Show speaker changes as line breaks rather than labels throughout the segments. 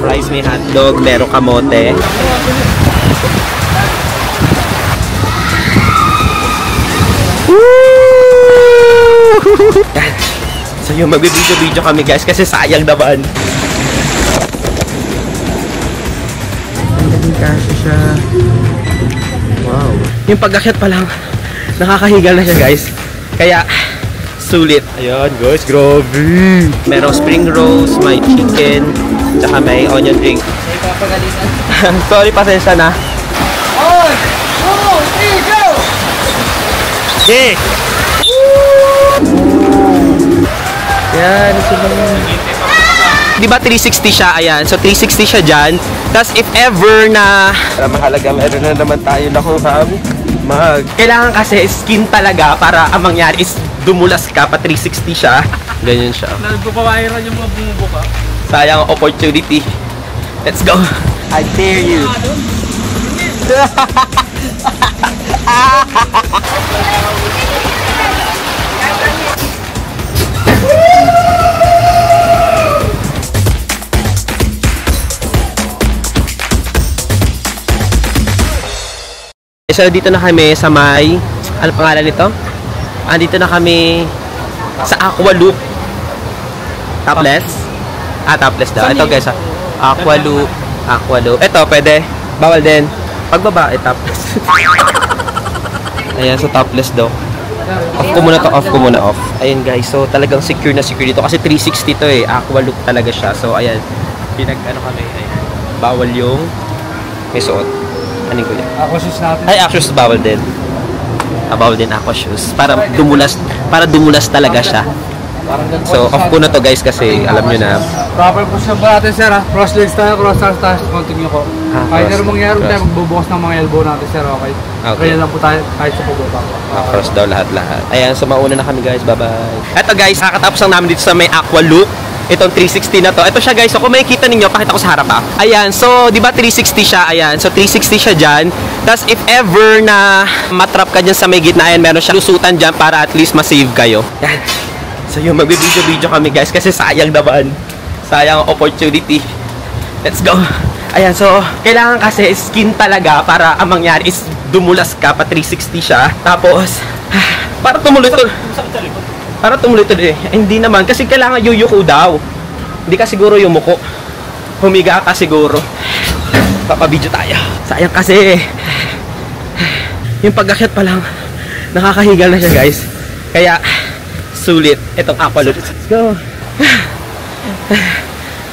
fries, may hotdog, meron kamote. So yung magbibideo-video kami guys kasi sayang naman. Kasi siya. Wow. Yung pag-akyat pa lang, nakakahigal na siya guys. Kaya, sulit. Ayan guys, grabe. Merong spring rolls, may chicken, tsaka may onion ring. Sorry, pasensya na. 1, 2, 3, go! Okay. Yan, diba 360 siya? Ayan, so 360 siya dyan. Tapos if ever na mahalaga, meron na naman tayo nakuha kailangan kasi skin talaga para ang mangyari is dumulas ka pa 360 siya. Ganyan siya.
Nagpapawairan yung mga bumubuka.
Sayang opportunity. Let's go. I dare you. So dito na kami sa may, ano pangalan nito? Andito na kami sa Aqua Loop. Topless? Topless daw. Ito guys, Aqua Loop. Aqua Loop. Ito, pwede. Bawal din. Pag babae, topless. Ayan, so topless daw. Off ko muna to, off ko muna, off. Ayan guys, so talagang secure na secure dito. Kasi 360 to eh. Aqua Loop talaga siya. So ayan, pinag-ano kami. Ayan. Bawal yung may suot. Ano ko yan?
Aqua shoes natin.
Ay, aqua shoes bawal din. Bawal din aqua shoes. Para dumulas talaga siya. So, off ko na to guys kasi alam nyo na.
Proper push up natin sir ha. Cross legs tayo, cross arms tayo. Continue ko. Kahit na mangyari tayo, magbubukas ng mga elbow natin sir, okay? Kaya lang po tayo kahit sa pagbaba.
Cross daw lahat-lahat. Ayan, so mauna na kami guys. Bye-bye. Eto guys, nakatapos lang namin dito sa may Aqua Loop. Itong 360 na to. Ito siya guys. So kung makikita ninyo, pakita ko sa harap ha. Ayan. So, di ba 360 siya? Ayan. So 360 siya dyan. Tapos if ever na matrap ka dyan sa may gitna, ayan, meron siya lusutan dyan para at least masave kayo. Ayan. So yung magbibideo-video kami guys kasi sayang naman. Sayang opportunity. Let's go. Ayan. So, kailangan kasi skin talaga para ang mangyari is dumulas ka pa 360 siya. Tapos, para tumuloy to. Para tumuloy to eh. Hindi naman. Kasi kailangan yuyuko daw. Hindi ka siguro yumuko. Humiga ka siguro. Papabidyo tayo. Sayang kasi. Yung pag-akyat pa lang, nakakahigal na siya guys. Kaya, sulit. Itong Aqua Loop. Let's go.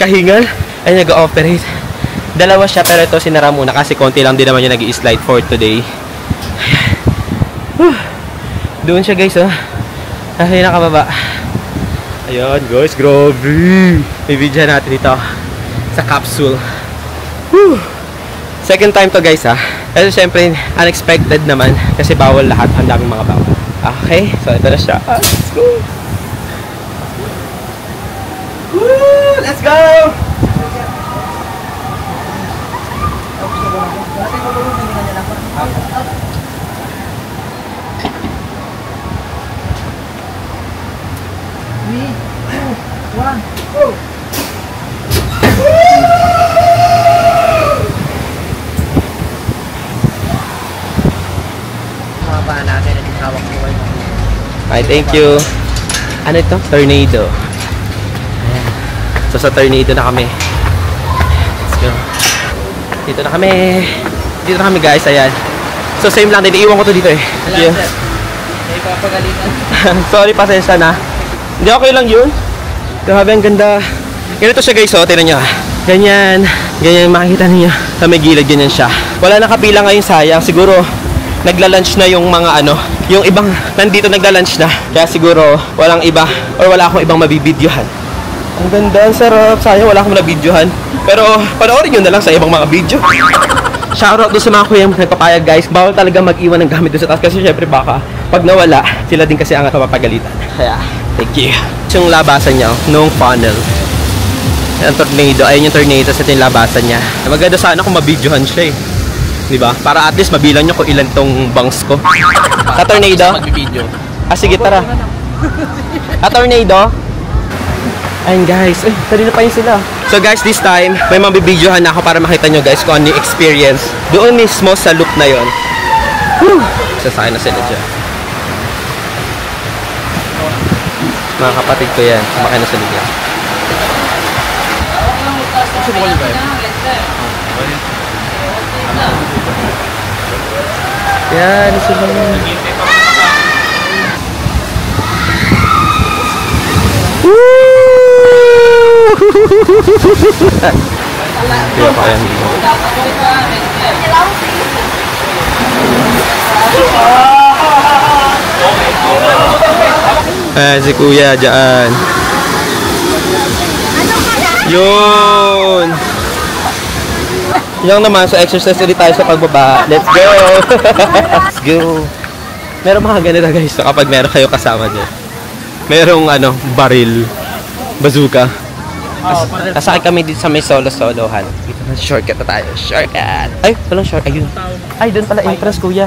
Kahingal. Ay, nag-ooperate. Dalawa siya pero ito sinara muna kasi konti lang din naman yung nag-i-slide for today. Doon siya guys oh. Ay, nakababa. Ayan guys, grabe. May video natin dito sa capsule. Whew. Second time to guys ha. Kasi syempre unexpected naman kasi bawal lahat, ang daming mga bawal. Okay, so ito na siya. Let's go. Woo! Let's go! Ay, thank you. Ano ito? Tornado. Ayan. So, sa tornado na kami. Let's go. Dito na kami. Dito na kami, guys. Ayan. So, same lang din. Iiwan ko to dito eh.
Wala, sir. May papagalitan.
Sorry, pasensya na. Hindi, okay lang yun. Grabe, ang ganda. Ganito siya, guys. Oh, tignan nyo. Ganyan. Ganyan makikita niyo. Sa may gilid, ganyan siya. Wala na kapila ngayon, sayang. Siguro, nagla-lunch na yung mga ano, yung ibang nandito nagla-lunch na. Kaya siguro walang iba or wala akong ibang mabibidyohan. Ang ganda, ang sarap. Sayang wala akong nabidyohan. Pero panoorin nyo na lang sa ibang mga video. Shoutout doon sa mga kuya nagpapayag guys. Bawal talaga mag-iwan ng gamit doon sa taas kasi syempre baka pag nawala, sila din kasi ang mapapagalitan. Kaya, thank you. Yung labasan niya, nung funnel. Ang tornado, ayun yung tornado sa yung labasan niya. Maganda sana kung mabidyohan siya eh. Diba? Para at least mabilang nyo kung ilan tong bangs ko. Sa tornado? Sige, tara. Sa tornado? Ayun guys, kanina pa yun sila. So guys, this time, may mabibidyohan na ako para makita nyo guys kung ano yung experience. Doon mismo sa loop na yon. Sasakay na sila dyan. Mga kapatid ko yan, sumakay na sila dyan.
Subukan nyo ba yun?
Yan, sila. Kaya pa yan. Si kuya dyan. Yun. Yung naman, so exercise ulit tayo sa pagbaba. Let's go! Let's go! Meron mga ganito guys, so kapag meron kayo kasama dyan. Merong baril. Bazooka. Kasakay kami dito sa may solo-solohan. Dito na, shortcut na tayo. Shortcut! Ay, walang short. Ayun. Ay, doon pala entrance, kuya.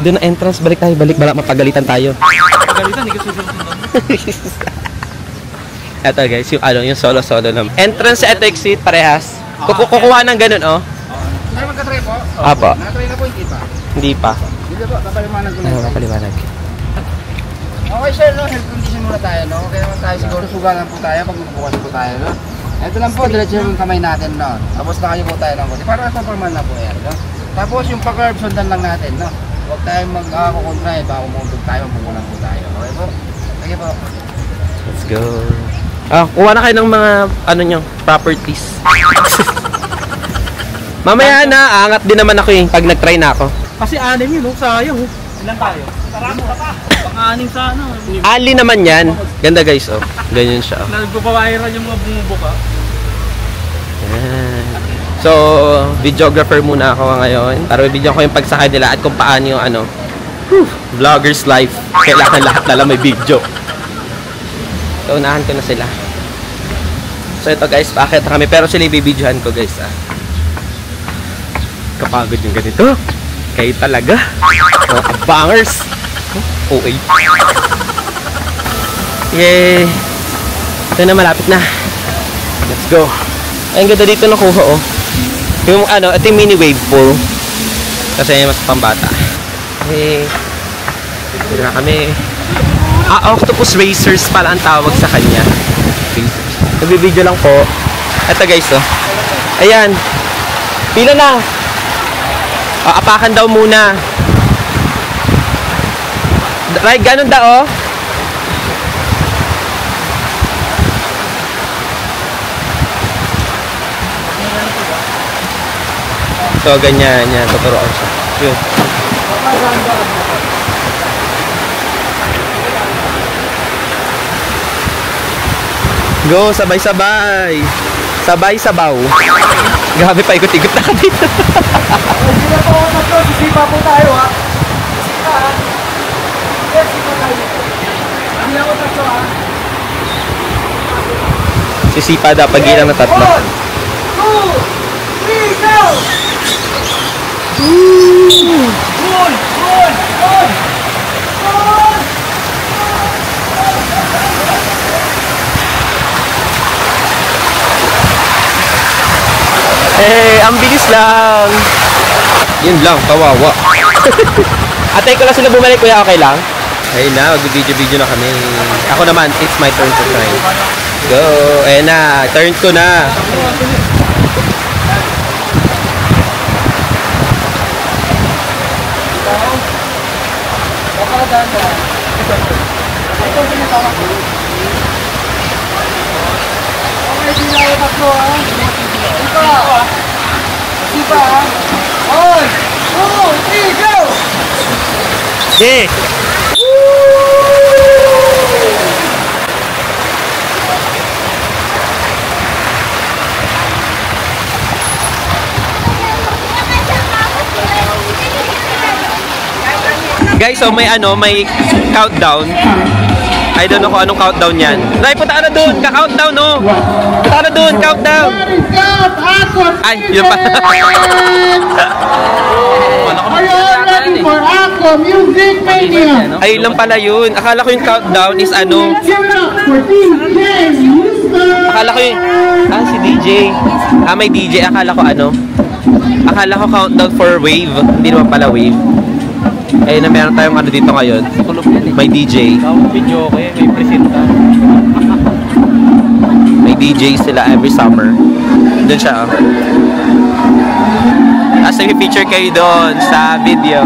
Doon na entrance. Balik tayo. Balik. Bala, mapagalitan tayo.
Mapagalitan? Hindi ka susunod doon.
Eto guys, yung solo-solo na. Entrance at exit, parehas. Kukuha ng ganun, oh.
Ay, magka-try po?
Apo.
Nakatry na po, hindi pa?
Hindi pa.
Hindi po, papaliwanag ko lang.
Papaliwanag.
Okay sir, no? Health condition muna tayo, no? Kaya naman tayo siguro sugalan po tayo pag magbubukas po tayo, no? Ito lang po, diretso yung kamay natin, no? Tapos nakayo po tayo ng konti. Para sa formal na po yan, no? Tapos yung pa-curve, sundan lang natin, no? Huwag tayong mag-kukontrahe, baka umuntog tayo, mabukulan po tayo. Okay po? Sige po.
Let's go. Kuha na kayo ng mga, nyo, properties. Mamaya na, angat din naman ako pag nag-try na ako.
Kasi anim yun, no? Sayang, oh. Ilan tayo? Saramo ka pa. Pang-anim sa
Ali naman yan. Ganda guys, oh. Ganyan siya.
Nagpapawiran yung mga bumubuka.
Yan. So, videographer muna ako ngayon. Para i-video ko yung pagsakay nila at kung paano yung vlogger's life. Kailangan lahat na lang may video. So, unahan ko na sila. So, ito guys, paakit na kami. Pero sila i-videohan ko guys, Kapagod yung ganito. Kayo talaga. Mga abangers. OA. Yay. Ito na, malapit na. Let's go. Ay, ang ganda dito nakuha, oh. Yung ito yung mini wave pool. Kasi mas pambata. Hey. Dito na kami. Octopus Racers pala ang tawag sa kanya. Nagbibideo lang po. Ito guys, oh. Ayan. Pila na. Apakan daw muna. Right, ganun daw, oh. So, ganyan. Yan, tuturuan siya. Yun. Go, sabay-sabay. Sabay-sabaw. Grabe pa, ikot-ikot na ka dito.
Hindi na po, tatlo. Sisipa po tayo, ha? Sisipa, ha? Yes, sisipa tayo. Hindi ako tatlo, ha?
Sisipa dapat gilang na tatlo.
1, 2, 3, go! Good!
Ang bilis lang. Yun lang, kawawa. Atay ko lang sila bumalik, kuya, okay lang? Ayun na, mag-video-video na kami. Ako naman, it's my turn to try. Go! Ayun na, turn ko na. Yeah. Guys, so may countdown. I don't know kung anong countdown yan. Ray, punta ka na dun! Ka-countdown, no? Punta ka na dun! Countdown! Ay, yun pa. Ay, lang pala yun. Akala ko yung countdown is Akala ko yung... si DJ. May DJ. Akala ko countdown for wave. Hindi naman pala wave. Na meron tayong dito ngayon. May DJ.
Video ko may presenta.
May DJ sila every summer. Doon siya. May feature kayo doon sa video.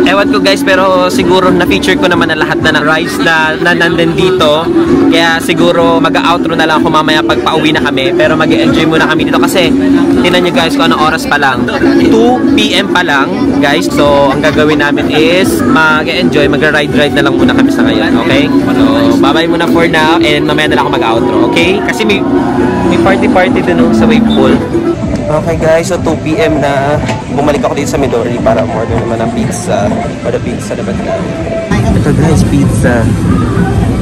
Ewan ko guys, pero siguro na-feature ko naman na lahat na ng rides na nandun dito. Kaya siguro mag-outro na lang ako mamaya pag pauwi na kami. Pero mag-enjoy muna kami dito kasi tinan nyo guys kung anong oras pa lang. 2 PM pa lang guys. So ang gagawin namin is mag-enjoy, mag-ride na lang muna kami sa ngayon. Okay? So bye-bye muna for now and mamaya na lang ako mag-outro. Okay? Kasi may party dun sa wave pool. Okay guys, so 2 PM na. Bumalik ako dito sa Midori para order naman ng pizza. Order pizza naman na. Ito guys, pizza.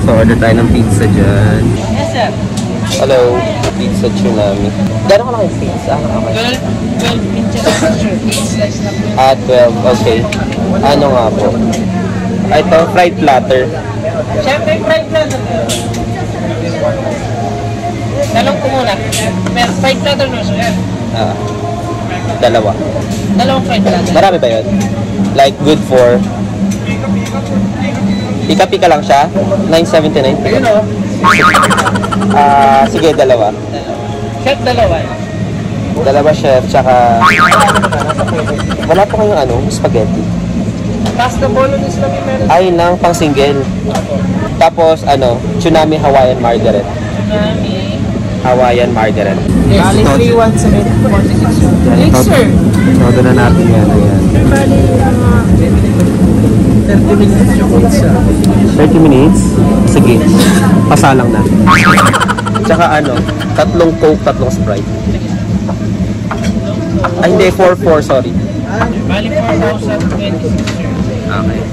So order tayo ng pizza dyan.
Yes, sir.
Hello, pizza tsunami. Gano'n ka lang yung pizza? Okay.
12 inches slice na po.
12, okay. Ano nga po? Ito, fried platter.
Siyempre, fried platter. Talong ko muna. May fried platter no, sir.
Dalawa.
Dalawang fried platter.
Marami ba yun? Like good for... Pika-pika lang siya? 9.79.
Ayun o.
Sige, dalawa.
Chef, dalawa.
Dalawa chef, tsaka... Wala pa kayong spaghetti.
Pasta bolognese lang yung meron.
Ay lang, pang single. Tapos, tsunami Hawaiian Margaret.
Tsunami.
Hawaiian Margaret.
Bali, 31746. Thanks, sir.
Todo na natin yan. Ayan.
Bali, 30 minutes yung pizza.
30 minutes? Sige. Pasalang na. Tsaka tatlong Coke, tatlong Sprite. Ay, hindi. 4-4, sorry.
Bali, 4,026, sir.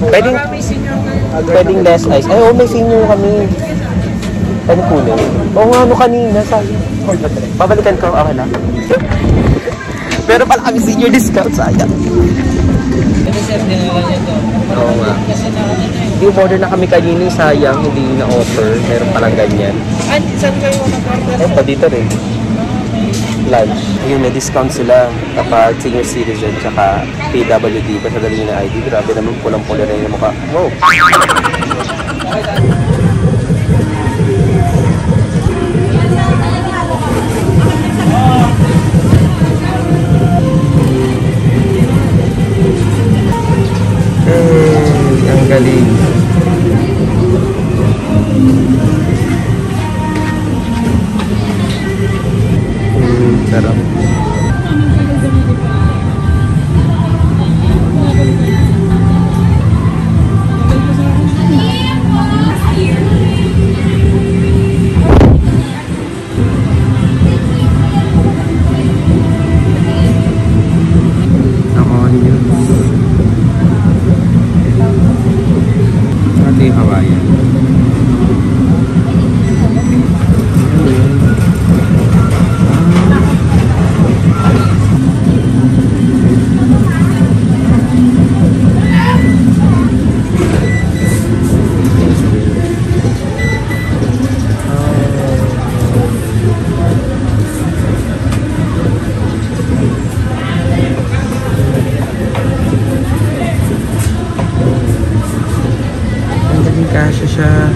Okay.
Baka may senior na.
Pwedeng less ice. Ay, may senior kami. Ano kunin? Oo nga, kanina. Babalikan ko. Okay na. Pero pala kami senior discount. Sayang.
Kasi sir, dinawa niya ito.
Oo nga.
Kasi
I-order na kami kanina. Sayang, hindi na-offer. Meron palang ganyan.
saan kayo mag-order?
Eto, dito rin. Lunch. Yung may discount sila kapag senior citizen tsaka PWD. Basta dali na ID. Grabe naman, pulang-pula rin yung mukha. Wow! Ang galing. Sarap. Hawaiian. Kasya siya.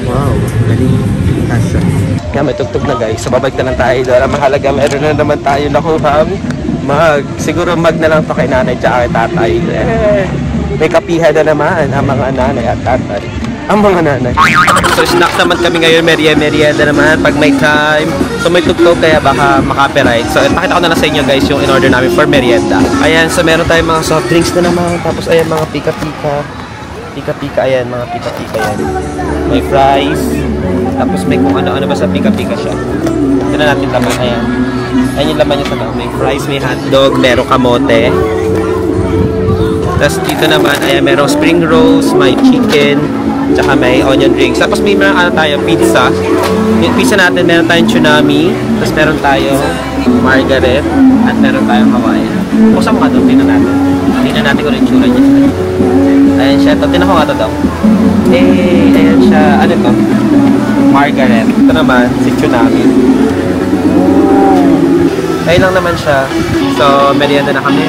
Wow, galing. Kasya. Kaya may tugtog na guys. So babalik na lang tayo doon. Ang mahalaga, meron na naman tayo nakuhang siguro mag na lang to kay nanay tsaka kay tatay. May kapihan na naman ang mga nanay at tatay. Ang mga nanay. So snack naman kami ngayon. Merienda naman pag may time. So may tugtog kaya baka makapiright. So ipakita ko na lang sa inyo guys yung in-order namin for merienda. Ayan, so meron tayong mga soft drinks na naman. Tapos ayan mga pika-pika. Pika-pika, ayan, mga pika-pika yan. May fries. Tapos may kung ano-ano ba sa pika-pika siya. Ito na natin laman, ayan. Ayan yung laman niya sa loob. May fries, may hotdog, merong kamote. Tapos dito naman, ayan, merong spring rolls, may chicken, tsaka may onion rings. Tapos may mga tayo, pizza. Yung pizza natin, meron tayong tsunami. Tapos meron tayong margaret. At meron tayong Hawaiian. Buksan mo nga doon, tingnan natin. Tingnan natin kung rin tsura niya. Ayan siya. Ito, tinan ko nga ito daw. Ayan siya. Ano to? Margaret. Ito naman, si Tsunami. Ayun lang naman siya. So, merienda na kami.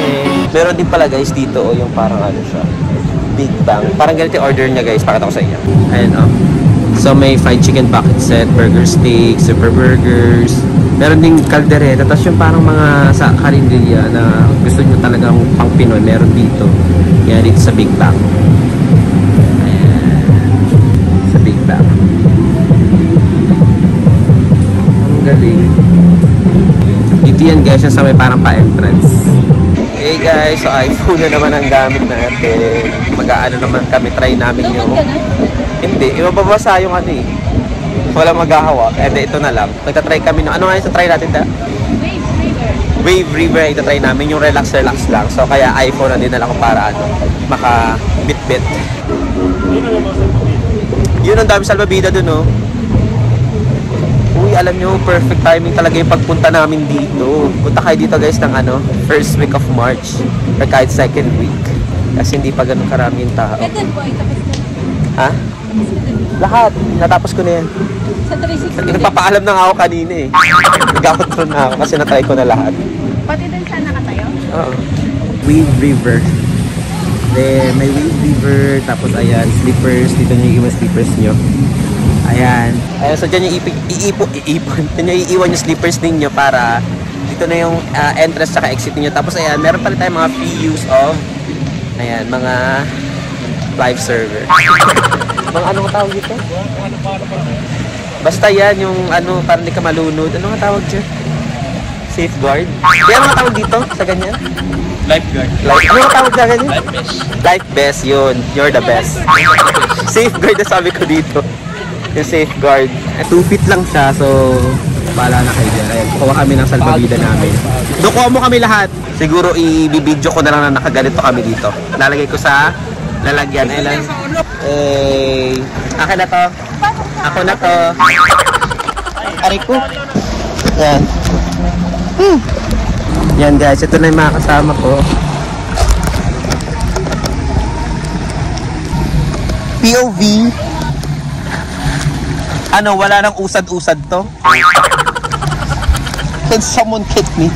Meron din pala guys dito, yung parang ano siya. Big Bang. Parang ganito yung order niya guys. Pakita ko sa inyo. Ayan o. So, may fried chicken bucket set, burger steak, super burgers. Meron ding caldereta. Tapos yung parang mga sa karinderya na gusto nyo talagang pang Pinoy. Meron dito. Yan dito sa Big Bang. Ayan. Sa Big Bang. Ang galing. Dito yan guys. Yung sa may parang pa-entrance. Hey guys, so iPhone na naman ang gamit natin. Mag-aano naman kami, try namin yung... Hindi, mababasa yung ano eh. Walang maghahawak. Ito na lang. Nagtatry kami ng... Ano nga yung try natin da? Wave River. Itatry namin yung relax lang. So kaya iPhone na din na lang kung para ano, maka-bit-bit. Yun ang dami salbabida dun oh. Uy, alam nyo, perfect timing talaga yung pagpunta namin dito. Punta kayo dito guys ng ano, first week of March. Or kahit second week. Kasi hindi pa ganun karami yung tao. Ha? Lahat. Natapos ko na yan.
Sa 360.
Nagpapaalam na nga ako kanina eh. Nag-outro na ako kasi natry ko na lahat.
Pati din sana ka tayo?
Oo. Wave River. Then, may Wave River. Tapos ayan, slippers. Dito nyo yung slippers nyo. Ayan. Ayan, so dyan yung iipon. Dyan yung iiwan yung slippers ninyo para dito na yung entrance saka exit ninyo. Tapos ayan, meron pa rin tayong mga free use of ayan, mga live server. Mga ano nga tawag dito? Basta yan, yung ano, para hindi ka malunod. Ano nga tawag dyan? Safeguard? Yan ano nga tawag dito sa ganyan?
Lifeguard.
Ano nga tawag dyan ganyan?
Life best.
Life best, yun. You're the best. Safeguard na sabi ko dito. Yung safeguard. 2 feet lang siya, so bahala na kayo dyan. Ayan, kukuha kami ng salbabida namin. Dukuha mo kami lahat. Siguro i-video ko na lang na nakaganito kami dito. Lalagay ko sa lalagyan. Ayan. Akin na to. Ako na to. Aray ko. Ayan. Yan guys, ito na yung mga kasama ko. POV. Ano, wala nang usad-usad to? Can someone kick me?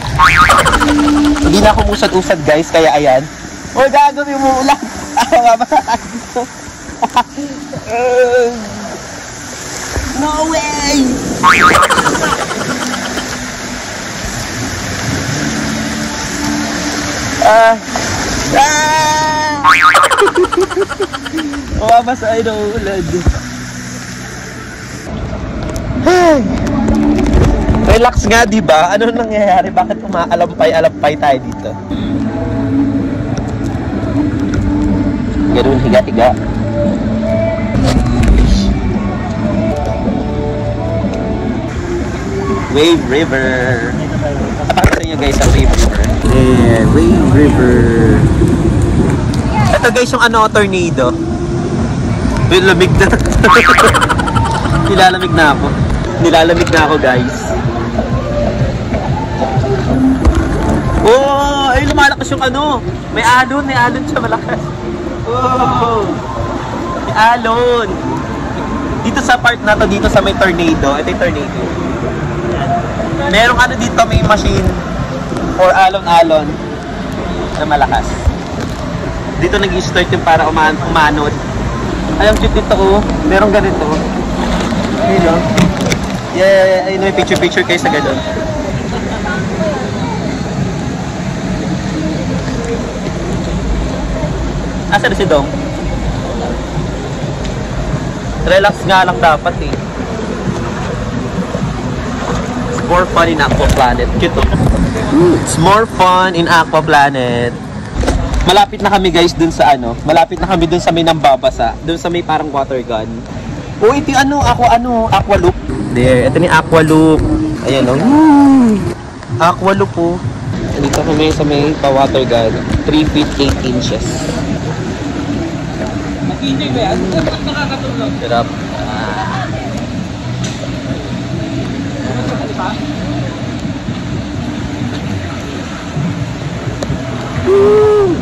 Hindi na ako usad-usad guys, kaya ayan. O, gagawin mo ulan. Ako nga ba dito? No way! Mababasa ay na ulan. Relax nga, di ba? Ano nangyayari? Bakit umaaalampay-alampay tayo dito? Ganun, higa-higa. Wave River. Napakita nyo guys sa Wave River. Yeah, Wave River. Ito guys yung ano, tornado. Nilalamig na. Nilalamig na ako. Nilalamig na ako guys. Oh, ay lumalakas yung ano. May alon siya malakas. Oh. May alon. Dito sa part na to, dito sa may tornado. Ito yung tornado. Merong ano dito, may machine or alon-alon na malakas. Dito nag-start yung para umanod. Ay, ang cute dito oh. Merong ganito. Ayun oh. Yeah, ayun may picture-picture kayo sa ganun. Asa na si Dong? Relax nga lang dapat eh. It's more fun in Aqua Planet. Cute oh. It's more fun in Aqua Planet. Malapit na kami guys dun sa ano. Malapit na kami dun sa may nambabasa. Dun sa may parang water gun. Oh, ito yung Aqua Loop. There, ito ni Aqua Loop. Ayan oh. Aqua Loop oh. Dito kami sa may pa-water gun. 3 feet 8 inches.
Mag-enjoy ba yan? Nakakatulog.
Sarap.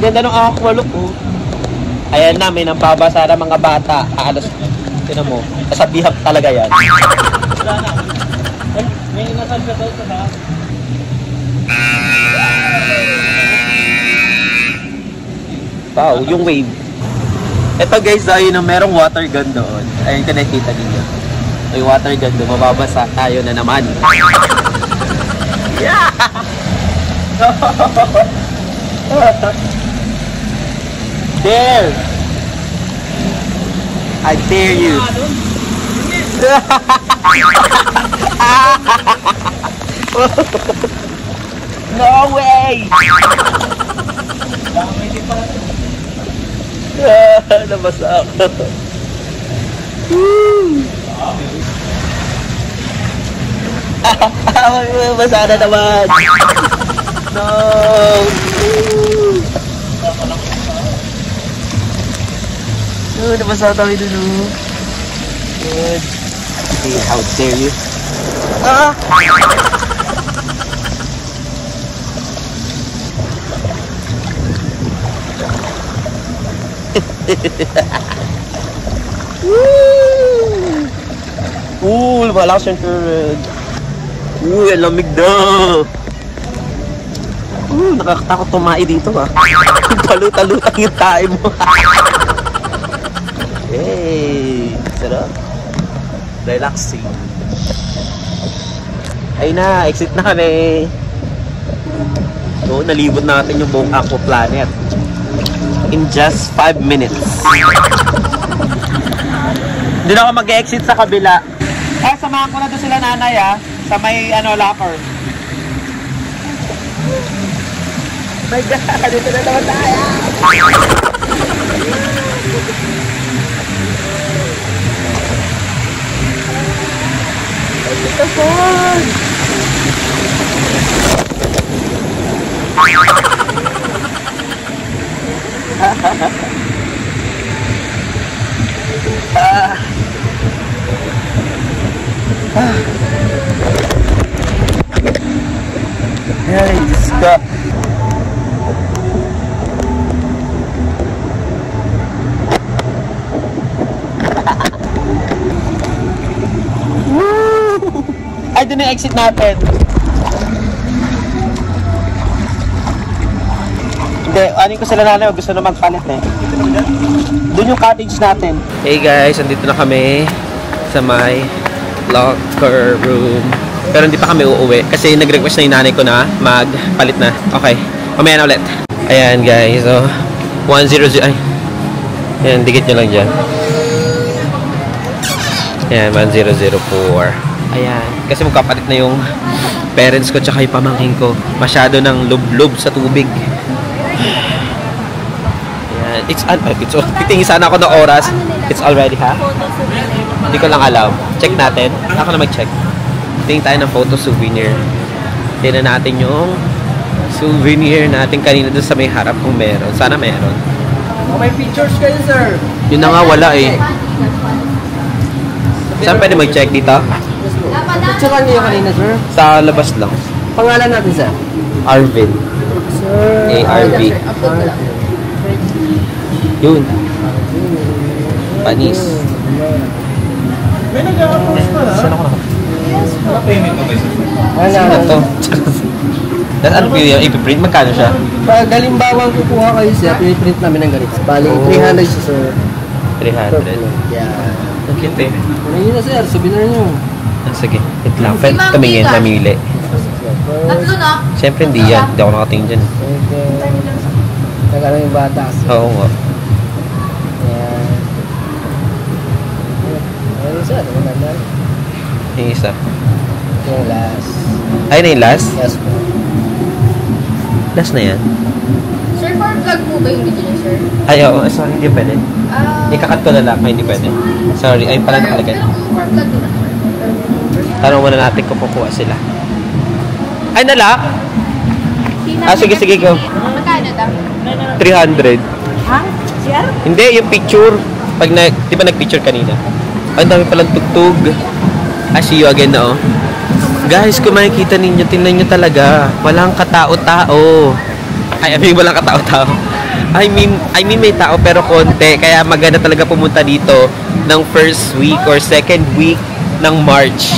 Ganda ng Aqua Loop oh. Ayan na, may nababasa na mga bata. Alas, tinan mo. Kasabihap talaga yan.
May inasal ka daw sa taas.
Wow, yung wave. Ito guys, ayun ang merong water gun doon. Ayun, nakikita ninyo. May water gun doon. Mababasa tayo na naman. Yeah! Dare! I dare you! No way! Nabasa ako. Basa na naman. No. Nabasa tayo dun. Good. Hey, how dare you? Malakas yung current. Ang lamig daw. Nakakatakot tumae dito ah. Talu-talutang yung tae mo. Hey, sarap. Relaxing. Ay na, exit na kami. So, nalibot natin yung buong Aqua Planet in just 5 minutes. Hindi na ako mag-exit sa kabila. Samahan ko na doon sila nanay sa may locker. My God, dito na naman tayo. Ito po. Ay, Diyos ko. Ay, doon na exit natin. Hindi, anin ko sila nanay, gusto na magpalit eh. Doon yung cottage natin. Hey guys, andito na kami sa may locker room. Pero hindi pa kami uuwi kasi nag-request na yung nanay ko na magpalit na. Okay, mamaya na ulit. Ayan guys, so 100, ay. Ayan, dikit nyo lang dyan. Ayan, 1004. Ayan, kasi magkapalit na yung parents ko tsaka yung pamangkin ko. Masyado ng lub-lub sa tubig. Ayan, titingin sana ako ng oras. It's already ha? Hindi ko lang alam. Check natin. Ako na mag-check. Tingin tayo ng photo souvenir. Tingnan natin yung souvenir natin kanina doon sa may harap kung meron. Sana meron.
May pictures kayo, sir.
Yun na nga, wala eh. Saan pwede mag-check dito?
Picture niyo kanina, sir.
Sa labas lang.
Pangalan natin, sir.
Arvin.
Sir.
A-R-V. Yun. Panis.
May nag-a-approach pa
Saan ako nakapagod?
Payment mo ba isa?
Sino to? Tapos ano po yung ipiprint? Magkano siya?
Pag galimbawang kukuha kayo, sir, i-print namin ng ganito. Bali, 300 siya, sir.
300.
Yeah.
Ang cute eh.
Ayun na, sir. Souvenir nyo.
Sige, wait lang. Pwede tumingin, mamili.
Tatlo na?
Siyempre hindi yan. Hindi ako nakatingin dyan.
Nagano yung bata.
Oo nga.
Yan. Ayun, sir. Maganda.
Yung isa.
Yung last.
Ay, na yung last?
Yes, po.
Last na yan?
Sir, for vlog mo ba yung video niya, sir?
Ay, oo. Sorry, hindi pwede. Ikakat ko na lang. Ay, hindi pwede. Sorry. Ay, pala nakalagay.
Pero kung for vlog mo,
Tanong muna natin kung kukuha sila. Ay, nala! Sige, sige, go.
magkano daw?
300.
Ha? Sir?
Hindi, yung picture. Pag di ba nag-picture kanina? Ay, dami palang tugtog. See you again na, oh. Guys, kung makikita ninyo, tingnan nyo talaga. Walang katao-tao. Ay, walang katao-tao. I mean may tao pero konti. Kaya maganda talaga pumunta dito ng first week or second week ng March.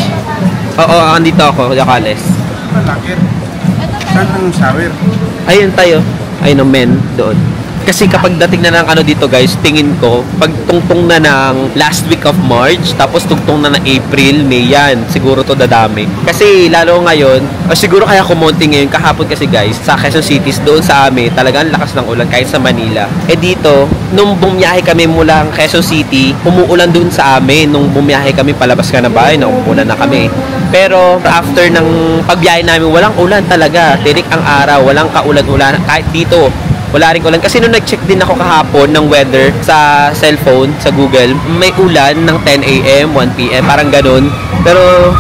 Oo, andito ako, Jacales.
Malakit. Saan ang shower?
Ayun tayo. Ayun ang men doon. Kasi kapag dating na ng ano dito guys, tingin ko, pag tungtong na ng last week of March, tapos tungtong na ng April, May yan, siguro to dadami. Kasi lalo ngayon, o siguro kaya kumonti ngayon, kahapon kasi guys, sa Quezon City, doon sa amin, talagang lakas ng ulan kahit sa Manila. Eh dito, nung bumiyahe kami mula Quezon City, umuulan doon sa amin. Nung bumiyahe kami, palabas ka na bahay, umuulan na kami. Pero after ng pagbiyahe namin, walang ulan talaga. Tirik ang araw, walang kaulan-ulan. Kahit dito, wala rin ulan. Kasi nung nag-check din ako kahapon ng weather sa cellphone, sa Google, may ulan ng 10 a.m., 1 p.m., parang ganun. Pero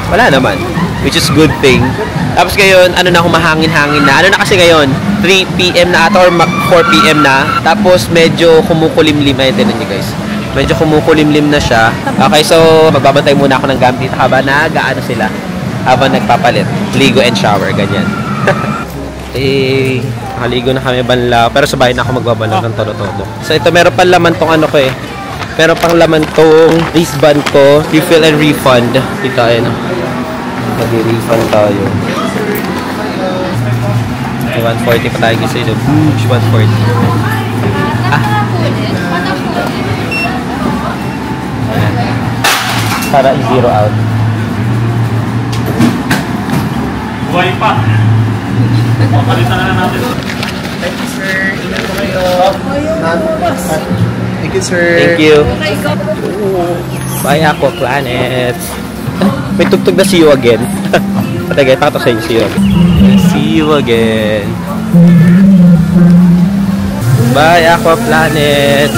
wala naman, which is good thing. Tapos ngayon, ano na, humahangin-hangin na. Ano na kasi ngayon, 3 p.m. na ata or 4 p.m. na. Tapos medyo kumukulimlim. Ayun, tinan nyo guys. Medyo kumukulimlim na siya. Okay, so magbabantay muna ako ng gamit dito habang nag-aano sila. Habang nagpapalit. Ligo and shower, ganyan. Eh, nakaligo na kami banla. Pero sa bahay na ako magbabalaw ng todo-todo. So ito, meron pang laman tong ano ko eh. Meron pang laman tong wristband ko. Refill and refund. Dito, ayun. Mag-refund tayo. 140 pa tayo kasi yun. Huge 140. Para i-zero out.
Buhay pa. Palitan na natin.
Thank you, sir. Ingat po kayo. Thank you, sir.
Thank you. Bye, Aqua Planet. May tugtog na see you again. Patay, pakita sa inyo, see you again. See you again. Bye, Aqua Planet.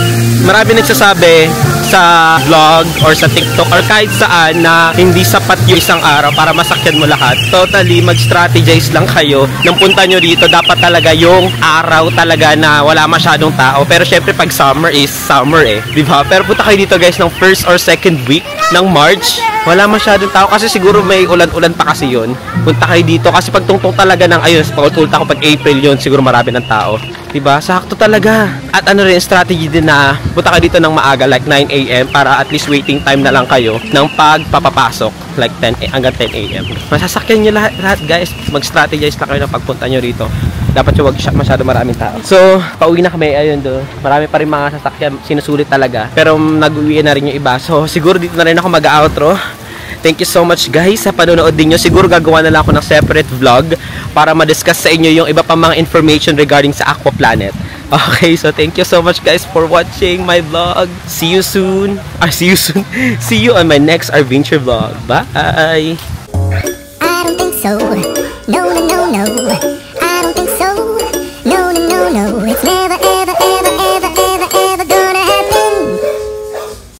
Marami nagsasabi sa vlog or sa TikTok or kahit saan na hindi sapat yung isang araw para masakyan mo lahat. Totally, mag-strategize lang kayo. Nang punta nyo dito, dapat talaga yung araw talaga na wala masyadong tao. Pero syempre, pag summer is summer eh. Diba? Pero punta kayo dito guys ng first or second week ng March. Wala masyadong tao kasi siguro may ulan-ulan pa kasi yun. Punta kayo dito kasi pag tungtong talaga ng ayun, pag-ulta ko pag April yun, siguro marami ng tao. Diba? Sakto talaga. At ano rin, strategy din na punta kayo dito ng maaga like 9 a.m. para at least waiting time na lang kayo ng pagpapapasok like 10 hanggang 10 a.m. Masasakyan nyo lahat guys. Mag-strategize lang kayo ng pagpunta nyo rito. Dapat yung wag masyado maraming tao. So, pauwi na kami. Ayun do. Marami pa rin mga sasakyan. Sinusulit talaga. Pero nag-uwi na rin yung iba. So, siguro dito na rin ako mag-outro. Thank you so much guys sa panonood din nyo. Siguro gagawa na lang ako ng separate vlog para ma-discuss sa inyo yung iba pang mga information regarding sa Aqua Planet. Okay, so thank you so much guys for watching my vlog. See you soon. See you soon. See you on my next adventure vlog. Bye!
I don't think so. No, no, no, no. I don't think so. No, no, no, no. It's never